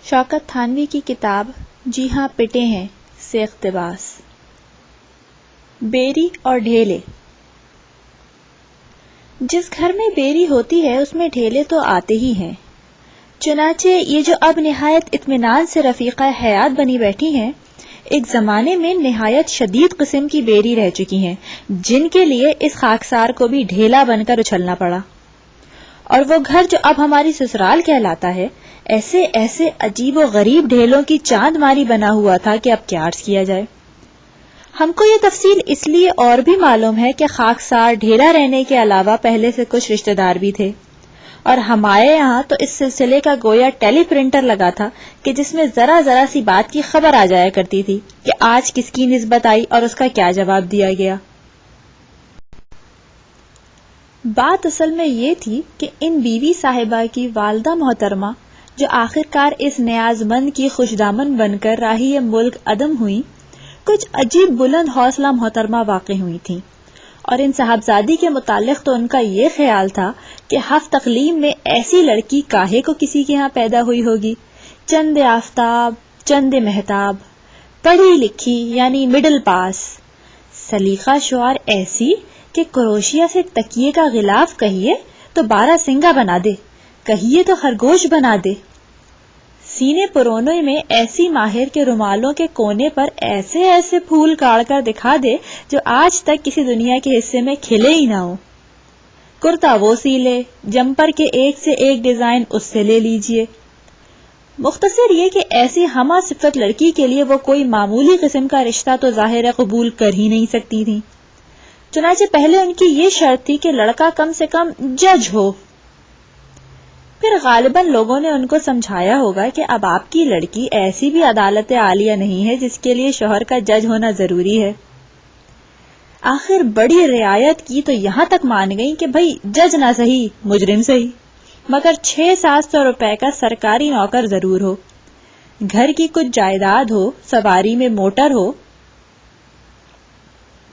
شوکت تھانوی کی کتاب جی ہاں پٹے ہیں سے اقتباس۔ بیری اور ڈھیلے۔ جس گھر میں بیری ہوتی ہے اس میں ڈھیلے تو آتے ہی ہیں۔ چنانچہ یہ جو اب نہایت اطمینان سے رفیقہ حیات بنی بیٹھی ہیں، ایک زمانے میں نہایت شدید قسم کی بیری رہ چکی ہیں، جن کے لیے اس خاکسار کو بھی ڈھیلا بن کر اچھلنا پڑا۔ اور وہ گھر جو اب ہماری سسرال کہلاتا ہے، ایسے ایسے عجیب و غریب ڈھیلوں کی چاند ماری بنا ہوا تھا کہ اب کیا عرض کیا جائے۔ ہم کو یہ تفصیل اس لیے اور بھی معلوم ہے کہ خاکسار ڈھیلا رہنے کے علاوہ پہلے سے کچھ رشتہ دار بھی تھے، اور ہمارے یہاں تو اس سلسلے کا گویا ٹیلی پرنٹر لگا تھا کہ جس میں ذرا ذرا سی بات کی خبر آ جایا کرتی تھی کہ آج کس کی نسبت آئی اور اس کا کیا جواب دیا گیا۔ بات اصل میں یہ تھی کہ ان بیوی صاحبہ کی والدہ محترمہ جو آخر کار اس نیاز مند کی خوش دامن بن کر راہی ملک عدم ہوئی، کچھ عجیب بلند حوصلہ محترمہ واقع ہوئی تھیں، اور ان صاحبزادی کے متعلق تو ان کا یہ خیال تھا کہ ہفت اقلیم میں ایسی لڑکی کاہے کو کسی کے ہاں پیدا ہوئی ہوگی، چند آفتاب چند مہتاب، پڑھی لکھی یعنی مڈل پاس، سلیقہ شعار ایسی کہ کروشیا سے تکیے کا غلاف کہیے تو 12 سنگا بنا دے، کہیے تو خرگوش بنا دے، سینے پرونے میں ایسی ماہر کے رومالوں کے کونے پر ایسے ایسے پھول کاڑ کر دکھا دے جو آج تک کسی دنیا کے حصے میں کھلے ہی نہ ہو، کرتا وہ سی لے، جمپر کے ایک سے ایک ڈیزائن اس سے لے لیجئے۔ مختصر یہ کہ ایسی ہمہ صفت لڑکی کے لیے وہ کوئی معمولی قسم کا رشتہ تو ظاہر قبول کر ہی نہیں سکتی تھی۔ چنانچہ پہلے ان کی یہ شرط تھی کہ لڑکا کم سے کم جج ہو۔ پھر غالباً لوگوں نے ان کو سمجھایا ہوگا کہ اب آپ کی لڑکی ایسی بھی عدالت عالیہ نہیں ہے جس کے لیے شوہر کا جج ہونا ضروری ہے۔ آخر بڑی رعایت کی تو یہاں تک مان گئی کہ بھئی جج نہ صحیح مجرم صحیح، مگر 600-700 روپے کا سرکاری نوکر ضرور ہو، گھر کی کچھ جائیداد ہو، سواری میں موٹر ہو۔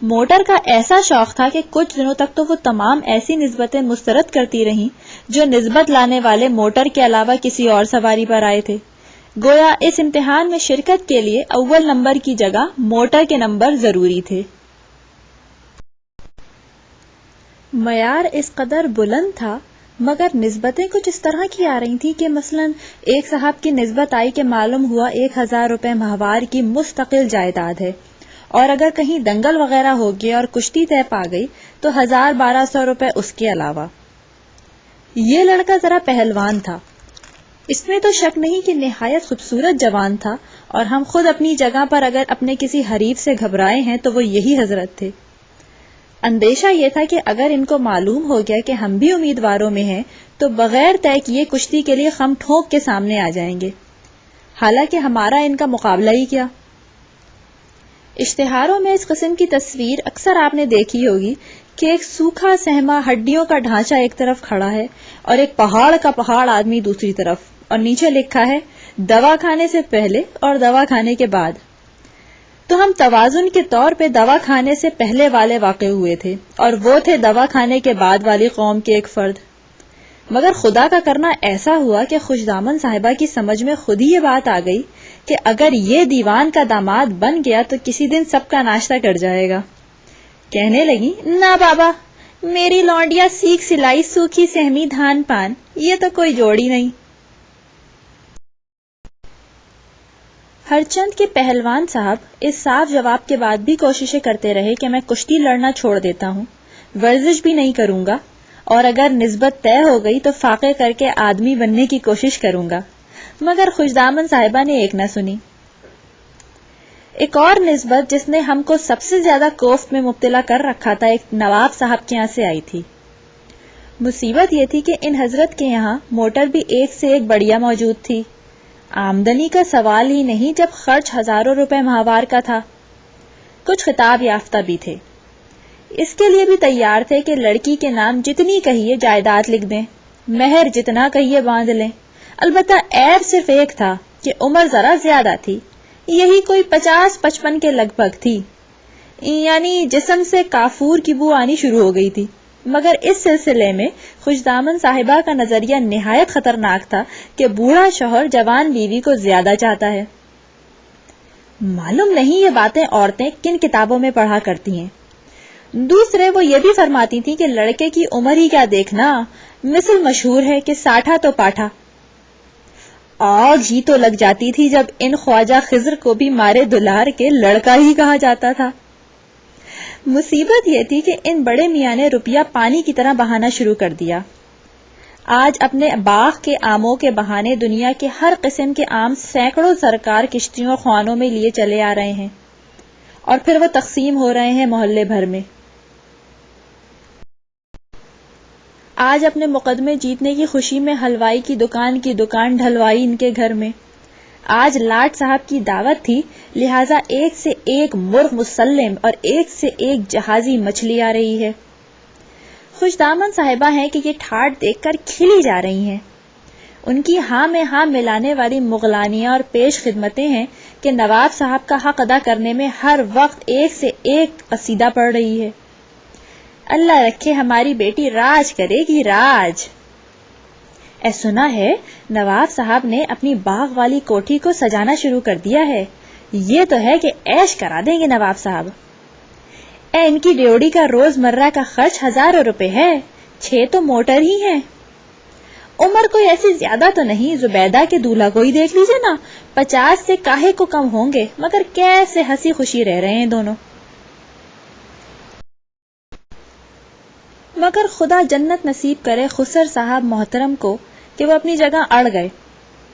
موٹر کا ایسا شوق تھا کہ کچھ دنوں تک تو وہ تمام ایسی نسبتیں مسترد کرتی رہیں جو نسبت لانے والے موٹر کے علاوہ کسی اور سواری پر آئے تھے، گویا اس امتحان میں شرکت کے لیے اول نمبر کی جگہ موٹر کے نمبر ضروری تھے۔ معیار اس قدر بلند تھا، مگر نسبتیں کچھ اس طرح کی آ رہی تھیں کہ مثلاً ایک صاحب کی نسبت آئی کہ معلوم ہوا 1000 روپے ماہوار کی مستقل جائیداد ہے، اور اگر کہیں دنگل وغیرہ ہو گیا اور کشتی طے پا گئی تو 1000-1200 روپے اس کے علاوہ۔ یہ لڑکا ذرا پہلوان تھا، اس میں تو شک نہیں کہ نہایت خوبصورت جوان تھا، اور ہم خود اپنی جگہ پر اگر اپنے کسی حریف سے گھبرائے ہیں تو وہ یہی حضرت تھے۔ اندیشہ یہ تھا کہ اگر ان کو معلوم ہو گیا کہ ہم بھی امیدواروں میں ہیں تو بغیر طے کیے کشتی کے لیے خم ٹھوک کے سامنے آ جائیں گے، حالانکہ ہمارا ان کا مقابلہ ہی کیا۔ اشتہاروں میں اس قسم کی تصویر اکثر آپ نے دیکھی ہوگی کہ ایک سوکھا سہما ہڈیوں کا ڈھانچہ ایک طرف کھڑا ہے اور ایک پہاڑ کا پہاڑ آدمی دوسری طرف، اور نیچے لکھا ہے دوا کھانے سے پہلے اور دوا کھانے کے بعد۔ تو ہم توازن کے طور پہ دوا کھانے سے پہلے والے واقع ہوئے تھے، اور وہ تھے دوا کھانے کے بعد والی قوم کے ایک فرد۔ مگر خدا کا کرنا ایسا ہوا کہ خوش دامن صاحبہ کی سمجھ میں خود ہی یہ بات آ گئی کہ اگر یہ دیوان کا داماد بن گیا تو کسی دن سب کا ناشتہ کٹ جائے گا۔ کہنے لگی، نہ بابا، میری لونڈیا سیکھ سلائی سوکھی سہمی دھان پان، یہ تو کوئی جوڑی نہیں۔ ہرچند کہ پہلوان صاحب اس صاف جواب کے بعد بھی کوششیں کرتے رہے کہ میں کشتی لڑنا چھوڑ دیتا ہوں، ورزش بھی نہیں کروں گا، اور اگر نسبت طے ہو گئی تو فاقے کر کے آدمی بننے کی کوشش کروں گا، مگر خوش دامن صاحبہ نے ایک نہ سنی۔ ایک اور نسبت جس نے ہم کو سب سے زیادہ کوفت میں مبتلا کر رکھا تھا ایک نواب صاحب کے یہاں سے آئی تھی۔ مصیبت یہ تھی کہ ان حضرت کے یہاں موٹر بھی ایک سے ایک بڑھیا موجود تھی، آمدنی کا سوال ہی نہیں جب خرچ ہزاروں روپے ماہوار کا تھا۔ کچھ خطاب یافتہ بھی تھے، اس کے لیے بھی تیار تھے کہ لڑکی کے نام جتنی کہیے جائیداد لکھ دیں، مہر جتنا کہیے باندھ لیں، البتہ عیب صرف ایک تھا کہ عمر ذرا زیادہ تھی، یہی کوئی 50-55 کے لگ بھگ تھی، یعنی جسم سے کافور کی بو آنی شروع ہو گئی تھی۔ مگر اس سلسلے میں خوشدامن صاحبہ کا نظریہ نہایت خطرناک تھا کہ بوڑھا شوہر جوان بیوی کو زیادہ چاہتا ہے۔ معلوم نہیں یہ باتیں عورتیں کن کتابوں میں پڑھا کرتی ہیں۔ دوسرے وہ یہ بھی فرماتی تھی کہ لڑکے کی عمر ہی کیا دیکھنا، مثل مشہور ہے کہ ساٹھا تو پاٹھا۔ آگ ہی تو لگ جاتی تھی جب ان خواجہ خضر کو بھی مارے دلار کے لڑکا ہی کہا جاتا تھا۔ مصیبت یہ تھی کہ ان بڑے میاں نے روپیہ پانی کی طرح بہانا شروع کر دیا۔ آج اپنے باغ کے آموں کے بہانے دنیا کے ہر قسم کے آم سینکڑوں سرکار کشتیوں اور خوانوں میں لیے چلے آ رہے ہیں، اور پھر وہ تقسیم ہو رہے ہیں محلے بھر میں۔ آج اپنے مقدمے جیتنے کی خوشی میں حلوائی کی دکان ڈھلوائی ان کے گھر میں۔ آج لاٹ صاحب کی دعوت تھی، لہٰذا ایک سے ایک مرغ مسلم اور ایک سے ایک جہازی مچھلی آ رہی ہے۔ خوشدامن صاحبہ ہیں کہ یہ ٹھاٹ دیکھ کر کھلی جا رہی ہیں۔ ان کی ہاں میں ہاں ملانے والی مغلانیاں اور پیش خدمتیں ہیں کہ نواب صاحب کا حق ادا کرنے میں ہر وقت ایک سے ایک قصیدہ پڑھ رہی ہے۔ اللہ رکھے ہماری بیٹی راج کرے گی، راج۔ اے سنا ہے نواب صاحب نے اپنی باغ والی کوٹھی کو سجانا شروع کر دیا ہے۔ یہ تو ہے کہ عیش کرا دیں گے نواب صاحب۔ اے ان کی ڈیوڑی کا روز مرہ کا خرچ 1000 روپے ہے، 6 تو موٹر ہی ہیں۔ عمر کوئی ایسی زیادہ تو نہیں، زبیدہ کے دولہا کو ہی دیکھ لیجیے نا، 50 سے کاہے کو کم ہوں گے، مگر کیسے ہنسی خوشی رہ رہے ہیں دونوں۔ مگر خدا جنت نصیب کرے خسر صاحب محترم کو کہ وہ اپنی جگہ اڑ گئے۔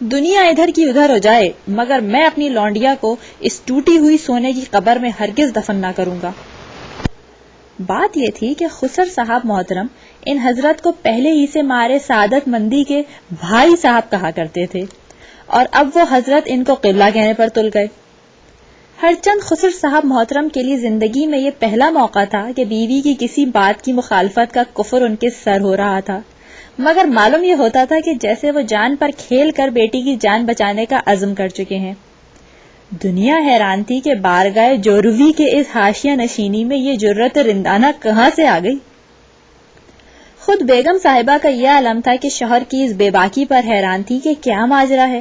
دنیا ادھر کی ادھر ہو جائے مگر میں اپنی لونڈیا کو اس ٹوٹی ہوئی سونے کی قبر میں ہرگز دفن نہ کروں گا۔ بات یہ تھی کہ خسر صاحب محترم ان حضرت کو پہلے ہی سے مارے سعادت مندی کے بھائی صاحب کہا کرتے تھے، اور اب وہ حضرت ان کو قبلہ کہنے پر تل گئے۔ ہر چند خسر صاحب محترم کے لیے زندگی میں یہ پہلا موقع تھا کہ بیوی کی کسی بات کی مخالفت کا کفر ان کے سر ہو رہا تھا، مگر معلوم یہ ہوتا تھا کہ جیسے وہ جان پر کھیل کر بیٹی کی جان بچانے کا عزم کر چکے ہیں۔ دنیا حیران تھی کہ بارگاہ جوروی کے اس حاشیہ نشینی میں یہ جرأت رندانہ کہاں سے آ گئی۔ خود بیگم صاحبہ کا یہ علم تھا کہ شوہر کی اس بے باکی پر حیران تھی کہ کیا ماجرا ہے،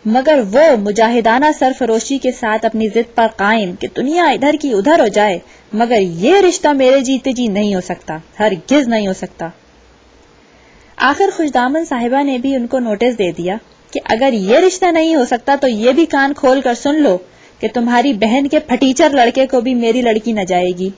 مگر وہ مجاہدانہ سرفروشی کے ساتھ اپنی ضد پر قائم کہ دنیا ادھر کی ادھر ہو جائے مگر یہ رشتہ میرے جیتے جی نہیں ہو سکتا، ہرگز نہیں ہو سکتا۔ آخر خوشدامن صاحبہ نے بھی ان کو نوٹس دے دیا کہ اگر یہ رشتہ نہیں ہو سکتا تو یہ بھی کان کھول کر سن لو کہ تمہاری بہن کے پھٹیچر لڑکے کو بھی میری لڑکی نہ جائے گی۔